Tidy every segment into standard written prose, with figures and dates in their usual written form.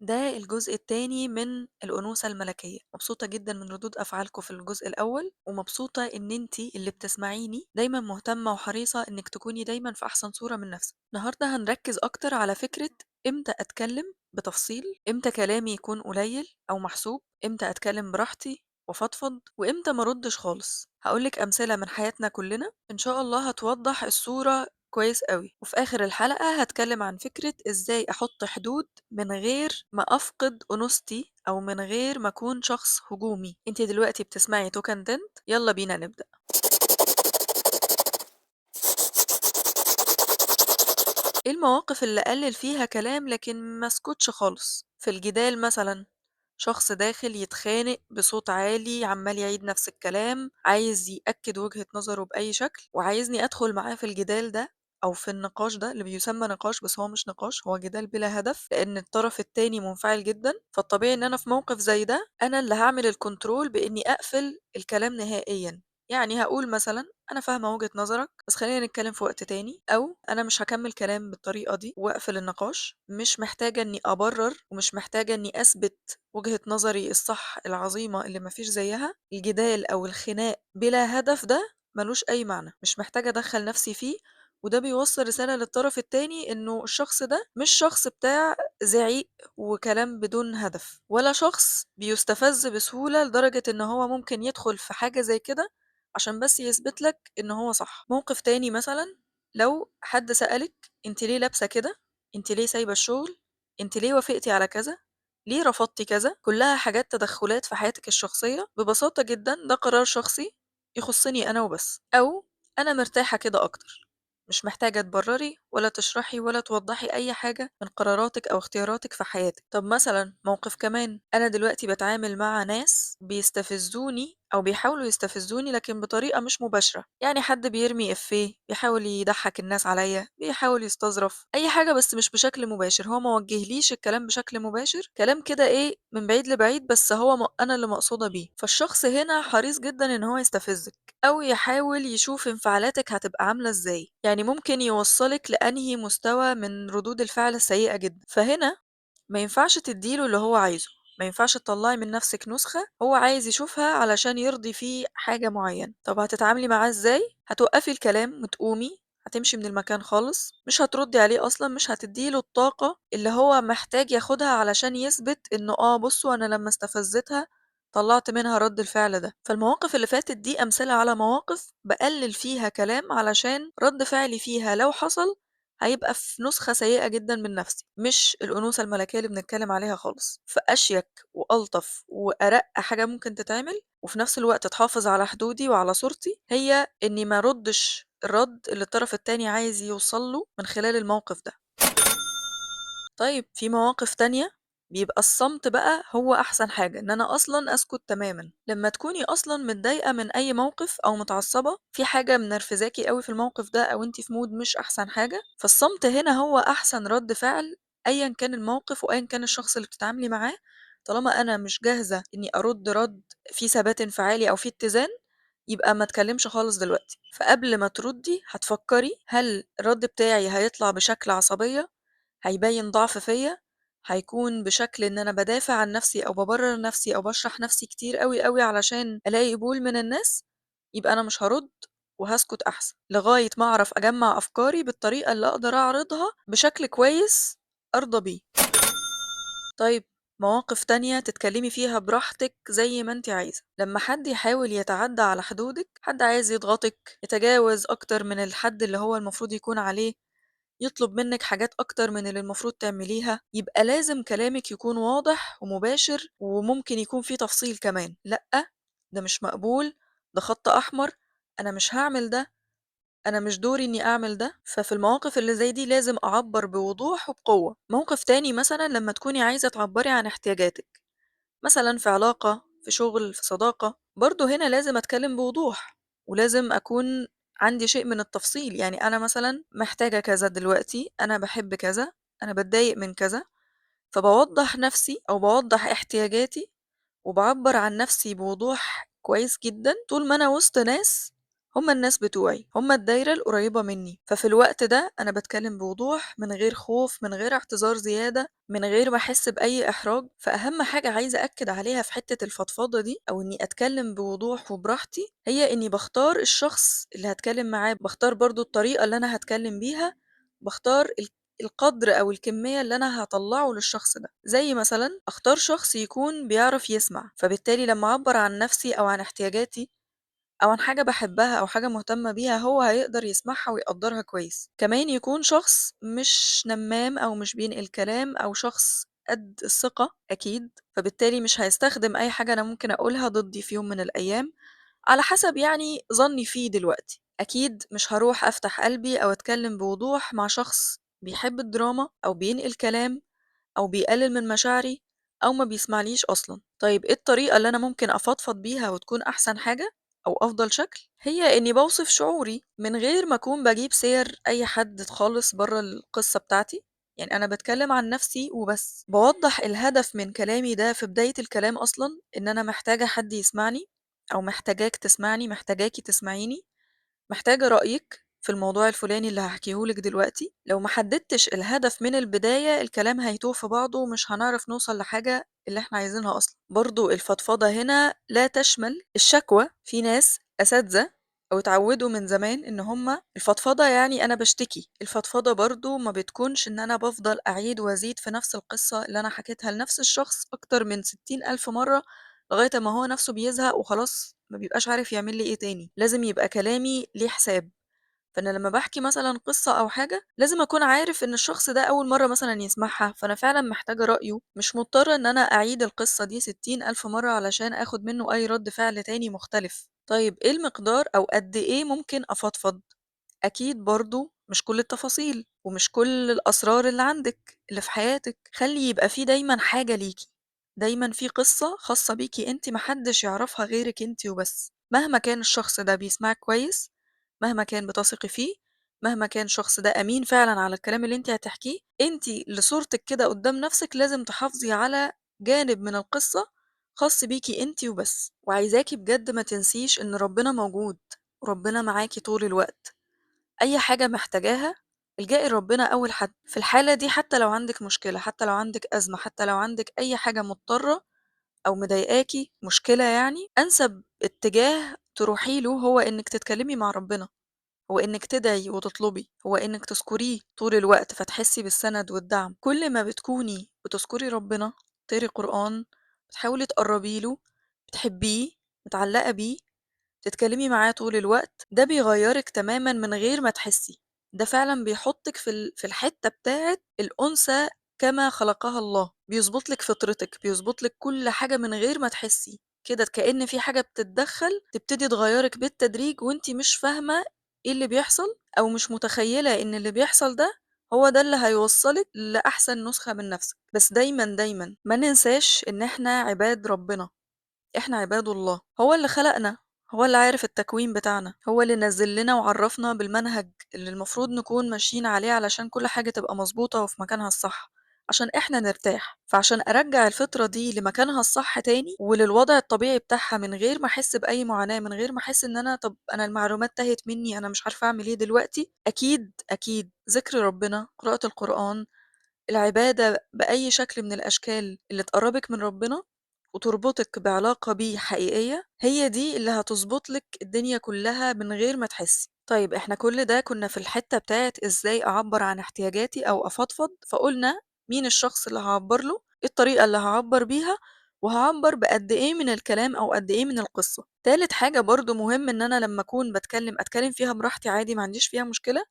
ده الجزء التاني من الأنوثة الملكية. مبسوطة جدًا من ردود أفعالكم في الجزء الأول، ومبسوطة إن أنتِ اللي بتسمعيني دايمًا مهتمة وحريصة إنِّك تكوني دايمًا في أحسن صورة من نفسِك. النهارده هنركّز أكتر على فكرة إمتى أتكلم بتفصيل، إمتى كلامي يكون قليل أو محسوب، إمتى أتكلم براحتي وأفضفض، وإمتى ما أردش خالص. هاقول لِك أمثلة من حياتنا كلنا إن شاء الله هتوضّح الصورة كويس أوي. وفي آخر الحلقة هاتكلم عن فكرة إزاي أحط حدود من غير ما أفقد أنوثتي أو من غير ما أكون شخص هجومي. أنتِ دلوقتي بتسمعي تو كونتنت، يلا بينا نبدأ. إيه المواقف اللي أقلل فيها كلام لكن ما اسكتش خالص؟ في الجدال مثلًا، شخص داخل يتخانق بصوت عالي عمّال يعيد نفس الكلام، عايز يأكد وجهة نظره بأي شكل، وعايزني أدخل معاه في الجدال ده أو في النقاش ده اللي بيسمى نقاش بس هو مش نقاش، هو جدال بلا هدف، لإن الطرف التاني منفعل جدًا. فالطبيعي إن أنا في موقف زي ده أنا اللي هاعمل الcontrol بإني أقفل الكلام نهائيًا. يعني هاقول مثلًا أنا فاهمة وجهة نظرك بس خلّينا نتكلم في وقت تاني، أو أنا مش هاكمّل كلام بالطريقة دي وأقفل النقاش، مش محتاجة إني أبرر ومش محتاجة إني أثبت وجهة نظري الصح العظيمة اللي ما فيش زيّها. الجدال أو الخناق بلا هدف ده ما لوش أي معنى، مش محتاجة أدخّل نفسي فيه، وده بيوصّل رسالة للطرف التاني إنه الشخص ده مش شخص بتاع زعيق وكلام بدون هدف، ولا شخص بيُستفز بسهولة لدرجة إن هو ممكن يدخل في حاجة زي كده عشان بس يثبت لك إن هو صح. موقف تاني مثلًا، لو حد سألِك أنتِ ليه لابسة كده؟ أنتِ ليه سايبة الشغل؟ أنتِ ليه وافقتِ على كذا؟ ليه رفضتِ كذا؟ كلها حاجات تدخلات في حياتِك الشخصية، ببساطة جدًا ده قرار شخصي يخصني أنا وبس، أو أنا مرتاحة كده أكتر، مش محتاجة تبرري ولا تشرحي ولا توضحي أي حاجة من قراراتِك أو اختياراتِك في حياتِك. طب مثلًا موقف كمان، أنا دلوقتي باتعامل مع ناس بيستفزوني أو بيحاولوا يستفزوني لكن بطريقة مش مباشرة، يعني حد بيرمي إفيه، بيحاول يضحك الناس عليَّ، بيحاول يستظرف، أي حاجة بس مش بشكل مباشر، هو ما وجهليش الكلام بشكل مباشر، كلام كده إيه من بعيد لبعيد بس هو أنا اللي مقصودة بيه. فالشخص هنا حريص جدًا إن هو يستفزِّك أو يحاول يشوف انفعالاتِك هتبقى عاملة إزاي، يعني ممكن يوصّلِك لأنهي مستوى من ردود الفعل السيئة جدًا. فهنا ما ينفعش تدّي له اللي هو عايزه، ما ينفعش تطلّعي من نَفْسِك نسخة هو عايز يشوفها علشان يرضي فيه حاجة معيّنة. طَب هتتعاملي معاه إزاي؟ هتوقّفي الكلام وتقومي، هتمشي من المكان خالص، مش هتردّي عليه أصلًا، مش هتدّي له الطاقة اللي هو محتاج ياخدها علشان يثبت إنه بُصّوا أنا لمّا استفزّيتها طلّعت منها رَد الفعل ده. فالمواقف اللي فاتت دي أمثلة على مواقف باقلِّل فيها كلام علشان رَد فعلي فيها لو حصل هيبقى في نسخة سيئة جدًا من نفسي، مش الأنوثة الملكية اللي بنتكلم عليها خالص. فأشيك وألطف وأرَق حاجة ممكن تتعمل، وفي نفس الوقت تحافظ على حدودي وعلى صورتي، هي إني ما أردش الرد اللي الطرف التاني عايز يوصل له من خلال الموقف ده. طيب في مواقف تانية بيبقى الصمت بقى هو أحسن حاجة، إن أنا أصلًا أسكت تمامًا. لمّا تكوني أصلًا متضايقة من أي موقف أو متعصبة، في حاجة منرفزاكِ أوي في الموقف ده أو أنتِ في mood مش أحسن حاجة، فالصمت هنا هو أحسن رد فعل أيًا كان الموقف وأيًا كان الشخص اللي بتتعاملي معاه. طالما أنا مش جاهزة إني أرد رد فيه ثبات انفعالي أو فيه اتزان، يبقى ما اتكلمش خالص دلوقتي. فقبل ما تردي هتفكري هل الرد بتاعي هيطلع بشكل عصبية، هيبين ضعف فيّا، هيكون بشكل إن أنا بادافع عن نفسي أو بابرر نفسي أو باشرح نفسي كتير أوي، أوي علشان ألاقي قبول من الناس، يبقى أنا مش هارُد وهاسكت أحسن، لغاية ما أعرف أجمّع أفكاري بالطريقة اللي أقدر أعرضها بشكل كويس أرضى بيه. طيب مواقف تانية تتكلمي فيها براحتك زي ما أنتِ عايزة. لمّا حد يحاول يتعدى على حدودِك، حد عايز يضغطِك، يتجاوز أكتر من الحد اللي هو المفروض يكون عليه، يطلب منِّك حاجات أكتر من اللي المفروض تعمليها، يبقى لازم كلامِك يكون واضح ومباشر وممكن يكون فيه تفصيل كمان. لأ، ده مش مقبول، ده خط أحمر، أنا مش هاعمل ده، أنا مش دوري إني أعمل ده. ففي المواقف اللي زي دي لازم أعبّر بوضوح وبقوة. موقف تاني مثلًا لمّا تكوني عايزة تعبّري عن احتياجاتِك، مثلًا في علاقة، في شغل، في صداقة، برضه هنا لازم أتكلم بوضوح، ولازم أكون عندي شيء من التفصيل. يعني أنا مثلًا محتاجة كذا دلوقتي، أنا باحب كذا، أنا باتضايق من كذا، فباوضّح نفسي أو باوضّح احتياجاتي وباعبّر عن نفسي بوضوح كويس جدًا طول ما أنا وسط ناس هم الناس بتوعي، هم الدايرة القريبة مني، ففي الوقت ده أنا باتكلم بوضوح من غير خوف، من غير اعتذار زيادة، من غير ما أحس بأي إحراج. فأهم حاجة عايزة أكد عليها في حتة الفضفضة دي أو إني أتكلم بوضوح وبراحتي، هي إني باختار الشخص اللي هاتكلم معاه، باختار برضه الطريقة اللي أنا هاتكلم بيها، باختار القدر أو الكمية اللي أنا هاطلّعه للشخص ده. زي مثلًا أختار شخص يكون بيعرف يسمع، فبالتالي لمّا أعبّر عن نفسي أو عن احتياجاتي أو عن حاجة باحبها أو حاجة مهتمة بيها، هو هيقدر يسمعها ويقدّرها كويس. كمان يكون شخص مش نمّام أو مش بينقل كلام أو شخص قد الثقة أكيد، فبالتالي مش هيستخدم أي حاجة أنا ممكن أقولها ضدّي في يوم من الأيام، على حسب يعني ظنّي فيه دلوقتي. أكيد مش هاروح أفتح قلبي أو أتكلّم بوضوح مع شخص بيحب الدراما أو بينقل كلام أو بيقلل من مشاعري أو ما بيسمعنيش أصلًا. طيب إيه الطريقة اللي أنا ممكن أفضفض بيها وتكون أحسن حاجة أو أفضل شكل؟ هي إني باوصف شعوري من غير ما أكون باجيب سير أي حد خالص برّه القصة بتاعتي، يعني أنا باتكلم عن نفسي وبس. باوضّح الهدف من كلامي ده في بداية الكلام أصلًا، إن أنا محتاجة حد يسمعني أو محتاجاك تسمعني، محتاجاكِ تسمعيني. محتاجة رأيِك في الموضوع الفلاني اللي هاحكيه لِك دلوقتي. لو ما حددتش الهدف من البداية الكلام هيتوه في بعضه ومش هنعرف نوصل لحاجة اللي إحنا عايزينها أصلًا. برضه الفضفضة هنا لا تشمل الشكوى، في ناس أساتذة أو اتعودوا من زمان إن هم الفضفضة يعني أنا باشتكي، الفضفضة برضه ما بتكونش إن أنا بافضل أعيد وأزيد في نفس القصة اللي أنا حكيتها لنفس الشخص أكتر من 60,000 مرة لغاية أمّا هو نَفْسه بيزهق وخلاص ما بيبقاش عارف يعمل لي إيه تاني. لازم يبقى كلامي ليه حساب، فأنا لمّا باحكي مثلًا قصة أو حاجة لازم أكون عارف إن الشخص ده أول مرّة مثلًا يسمعها، فأنا فعلًا محتاجة رأيه، مش مضطرة إن أنا أعيد القصة دي 60,000 مرّة علشان آخُد منّه أي رَد فعل تاني مختلف. طيب إيه المقدار أو قد إيه ممكن أفضفض؟ أكيد برضه مش كل التفاصيل، ومش كل الأسرار اللي عندِك، اللي في حياتِك. خلّي يبقى في دايمًا حاجة ليكِ، دايمًا في قصة خاصة بيكِ أنتِ ما حدش يعرفها غيرِك أنتِ وبس، مهما كان الشخص ده بيسمعِك كويس، مهما كان بتثقي فيه، مهما كان الشخص ده أمين فعلًا على الكلام اللي أنتِ هتحكيه، أنتِ لصورتِك كده قدّام نفسِك لازم تحافظي على جانب من القصة خاص بيكِ أنتِ وبس. وعايزاكِ بجد ما تنسيش إن ربنا موجود، وربنا معاكِ طول الوقت. أي حاجة محتاجاها الجئي لربنا أول حد. في الحالة دي حتى لو عندِك مشكلة، حتى لو عندِك أزمة، حتى لو عندِك أي حاجة مضطرة أو مضايقاكِ، مشكلة يعني، أنسب اتجاه تروحي له هو إنِّك تتكلمي مع ربنا، هو إنِّك تدعي وتطلبي، هو إنِّك تذكريه طول الوقت فتحسي بالسند والدعم. كل ما بتكوني بتذكري ربنا، بتقري قرآن، بتحاولي تقربي له، بتحبيه، متعلقة بيه، تتكلمي معاه طول الوقت، ده بيغيّرِك تمامًا من غير ما تحسّي، ده فعلًا بيحطِّك في الحتّة بتاعة الأنثى كما خلقها الله، بيضبط لِك فطرتِك، بيضبط لِك كل حاجة من غير ما تحسّي، كده كأن في حاجة بتتدخّل تبتدي تغيّرِك بالتدريج وأنتِ مش فاهمة إيه اللي بيحصل أو مش متخيّلة إن اللي بيحصل ده هو ده اللي هيوصّلِك لأحسن نسخة من نَفْسِك. بس دايمًا، دايمًا ما ننساش إن إحنا عباد ربنا. إحنا عباد الله، هو اللي خلقنا، هو اللي عارف التكوين بتاعنا، هو اللي نزّل لنا وعرّفنا بالمنهج اللي المفروض نكون ماشيين عليه علشان كل حاجة تبقى مضبوطة وفي مكانها الصح، عشان إحنا نرتاح. فعشان أرجّع الفطرة دي لمكانها الصح تاني وللوضع الطبيعي بتاعها من غير ما أحس بأي معاناة، من غير ما أحس إن أنا طَب أنا المعلومات تاهت منّي، أنا مش عارفة أعمل إيه دلوقتي، أكيد، أكيد ذِكر ربنا، قراءة القرآن، العبادة بأي شكل من الأشكال اللي تقرّبِك من ربنا وتربطِك بعلاقة بيه حقيقية، هي دي اللي هتضبط لِك الدنيا كلّها من غير ما تحسّي. طيب إحنا كل ده كنا في الحتّة بتاعة إزاي أعبّر عن احتياجاتي أو أفضفض، فقُلنا مين الشخص اللي هاعبّر له، إيه الطريقة اللي هاعبّر بيها، وهاعبّر بقد إيه من الكلام أو قد إيه من القصة. تالت حاجة برضه مهم إن أنا لمّا أكون باتكلّم، أتكلّم فيها براحتي عادي ما عنديش فيها مشكلة،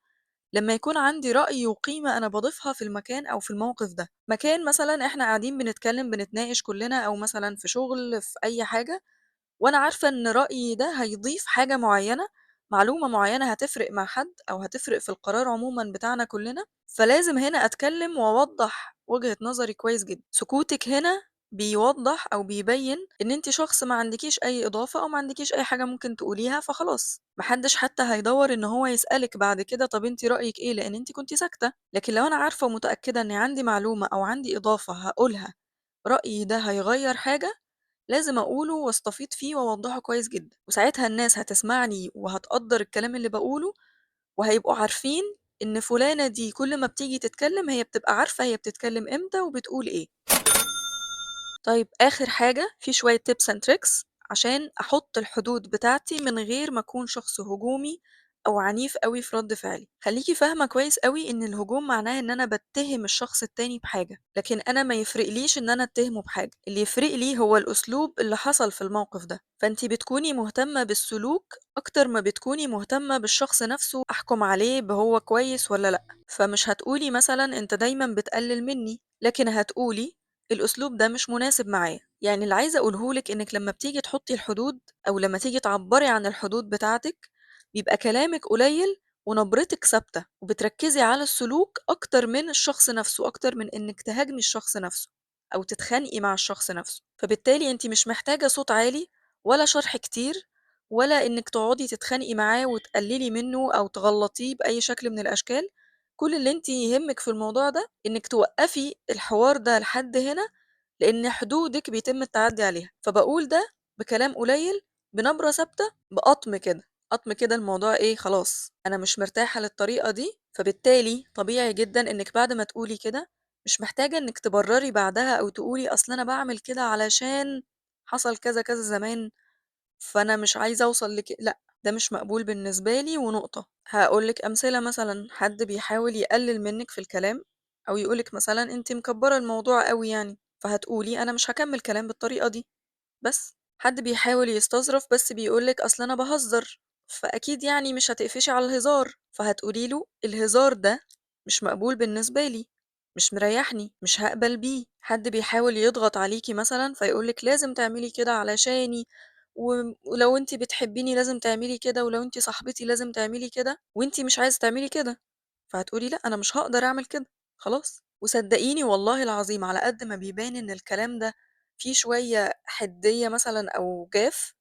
لمّا يكون عندي رأي وقيمة أنا باضيفها في المكان أو في الموقف ده. مكان مثلًا إحنا قاعدين بنتكلّم بنتناقش كُلّنا أو مثلًا في شغل في أي حاجة، وأنا عارفة إن رأيي ده هيضيف حاجة معيّنة، معلومة معيّنة هتفرق مع حد أو هتفرق في القرار عمومًا بتاعنا كُلّنا، فلازم هنا أتكلّم وأوضّح وجهة نظري كويس جدًا. سكوتِك هنا بيوضّح أو بيبيّن إن أنتِ شخص ما عندكيش أي إضافة أو ما عندكيش أي حاجة ممكن تقوليها، فخلاص ما حدّش حتى هيدوّر إن هو يسألِك بعد كده طَب أنتِ رأيِك إيه، لإن أنتِ كنتِ ساكتة. لكن لو أنا عارفة ومتأكدة إن عندي معلومة أو عندي إضافة هاقولها، رأيي ده هيغيّر حاجة، لازم أقوله واستفيض فيه وأوضّحه كويس جدًا، وساعتها الناس هتسمعني وهتقدّر الكلام اللي باقوله، وهيبقوا عارفين إن فلانة دي كل ما بتيجي تتكلم هي بتبقى عارفة هي بتتكلم إمتى وبتقول إيه. طيب آخر حاجة في شوية tips and tricks عشان أحط الحدود بتاعتي من غير ما أكون شخص هجومي أو عنيف أوي في رد فعلي. خليكي فاهمة كويس أوي إن الهجوم معناه إن أنا باتهم الشخص التاني بحاجة، لكن أنا ما يفرقليش إن أنا أتهمه بحاجة، اللي يفرق لي هو الأسلوب اللي حصل في الموقف ده. فأنتي بتكوني مهتمة بالسلوك أكتر ما بتكوني مهتمة بالشخص نفسه أحكم عليه بهو كويس ولا لأ. فمش هتقولي مثلا أنت دايما بتقلل مني، لكن هتقولي الأسلوب ده مش مناسب معايا. يعني اللي عايزة أقوله لِك إنِّك لمّا بتيجي تحطّي الحدود أو لمّا تيجي تعبّري عن الحدود بتاعتِك، بيبقى كلامِك قليل ونبرتِك ثابتة، وبتركّزي على السلوك أكتر من الشخص نَفْسه، أكتر من إنِّك تهاجمي الشخص نَفْسه أو تتخانقي مع الشخص نَفْسه. فبالتالي أنتِ مش محتاجة صوت عالي ولا شرح كتير ولا إنِّك تقعدي تتخانقي معاه وتقلّلي منّه أو تغلّطيه بأي شكل من الأشكال. كل اللي أنتِ يهمِّك في الموضوع ده إنِّك توقّفي الحوار ده لحد هنا، لإن حدودِك بيتم التعدّي عليها. فباقول ده بكلام قليل، بنبرة ثابتة، بقطم كده، قطم كده الموضوع إيه، خلاص أنا مش مرتاحة للطريقة دي، فبالتالي طبيعي جدًا إنِّك بعد ما تقولي كده، مش محتاجة إنِّك تبرّري بعدها أو تقولي أصل أنا باعمل كده علشان حصل كذا، كذا زمان، فأنا مش عايزة أوصل لأ، ده مش مقبول بالنسبة لي ونقطة. هاقول لِك أمثلة مثلًا، حد بيحاول يقلل منِّك في الكلام أو يقول لِك مثلًا أنتِ مكبّرة الموضوع أوي يعني، فهتقولي أنا مش هاكمّل كلام بالطريقة دي بس. حد بيحاول يستظرف بس بيقول لِك أصل أنا باهزر، فأكيد يعني مش هتقفشي على الهزار، فهتقولي له الهزار ده مش مقبول بالنسبة لي، مش مريحني، مش هاقبل بيه. حد بيحاول يضغط عليكِ مثلًا فيقول لِك لازم تعملي كده علشاني، ولو أنتِ بتحبيني لازم تعملي كده، ولو أنتِ صاحبتي لازم تعملي كده، وأنتِ مش عايزة تعملي كده. فهتقولي لأ أنا مش هاقدر أعمل كده، خلاص. وصدقيني والله العظيم على قد ما بيبان إن الكلام ده فيه شوية حدية مثلًا أو جاف،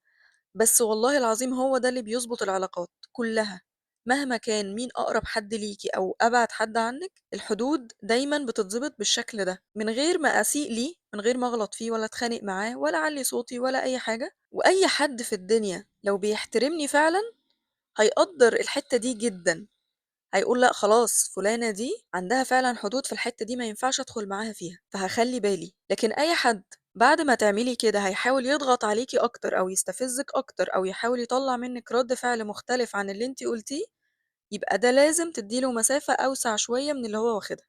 بس والله العظيم هو ده اللي بيضبط العلاقات كلها. مهما كان مين أقرب حد ليكِ أو أبعد حد عنِّك، الحدود دايمًا بتتضبط بالشكل ده، من غير ما أسيء ليه، من غير ما أغلط فيه ولا أتخانق معاه ولا أعلّي صوتي ولا أي حاجة. وأي حد في الدنيا لو بيحترمني فعلًا هيقدّر الحتّة دي جدًا. هيقول لأ خلاص فلانة دي عندها فعلًا حدود في الحتّة دي ما ينفعش أدخل معاها فيها، فهاخلّي بالي. لكن أي حد بعد ما تعملي كده هيحاول يضغط عليكِ أكتر أو يستفزِّك أكتر أو يحاول يطلّع منِّك رَد فعل مختلف عن اللي أنتِ قُلتيه، يبقى ده لازم تدّي له مسافة أوسع شوية من اللي هو واخدها،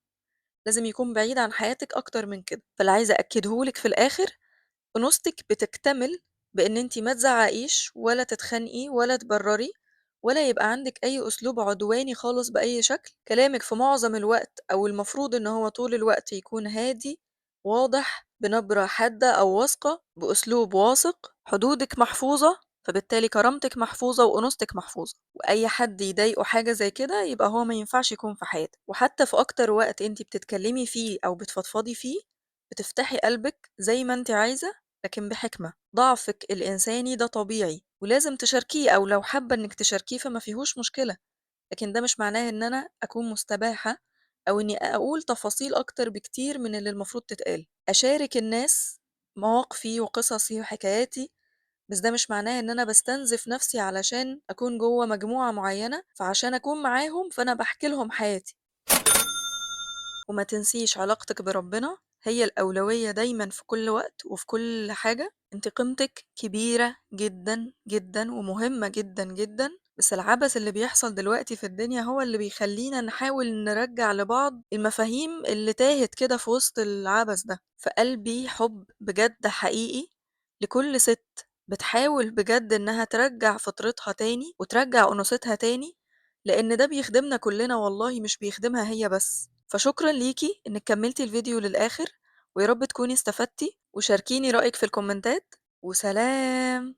لازم يكون بعيد عن حياتِك أكتر من كده. فاللي عايزة أأكده لِك في الآخر، أنوثتِك بتكتمل بإن أنتِ ما تزعّقيش ولا تتخانقي ولا تبرّري ولا يبقى عندِك أي أسلوب عدواني خالص بأي شكل. كلامِك في معظم الوقت أو المفروض إن هو طول الوقت يكون هادي، واضح، بنبرة حادة أو واثقة، بأسلوب واثق. حدودِك محفوظة، فبالتالي كرامتِك محفوظة وأنوثتِك محفوظة. وأي حد يضايقه حاجة زي كده يبقى هو ما ينفعش يكون في حياتِك. وحتى في أكتر وقت أنتِ بتتكلمي فيه أو بتفضفضي فيه، بتفتحي قلبِك زي ما أنتِ عايزة لكن بحكمة. ضعفِك الإنساني ده طبيعي ولازم تشاركيه، أو لو حابة إنِّك تشاركيه فما فيهوش مشكلة، لكن ده مش معناه إن أنا أكون مستباحة أو إني أقول تفاصيل أكتر بكتير من اللي المفروض تتقال. أشارك الناس مواقفي وقصصي وحكاياتي، بس ده مش معناه إن أنا باستنزف نفسي علشان أكون جوّه مجموعة معيّنة، فعشان أكون معاهم فأنا باحكي لهم حياتي. وما تنسيش علاقتك بربنا هي الأولوية دايمًا في كل وقت وفي كل حاجة. أنتِ قيمتِك كبيرة جدًا، جدًا ومهمة جدًا، جدًا، بس العبث اللي بيحصل دلوقتي في الدنيا هو اللي بيخلّينا نحاول نرجّع لبعض المفاهيم اللي تاهت كده في وسط العبث ده. في قلبي حُب بجد حقيقي لكل سِت بتحاول بجد إنها ترجّع فطرتها تاني وترجّع أنوثتها تاني، لإن ده بيخدمنا كلنا والله مش بيخدمها هي بس. فشكرًا ليكِ إنِّك كمّلتِ الفيديو للآخر، ويا رب تكوني استفدتِ، وشاركيني رأيِك في الكومنتات، وسلام.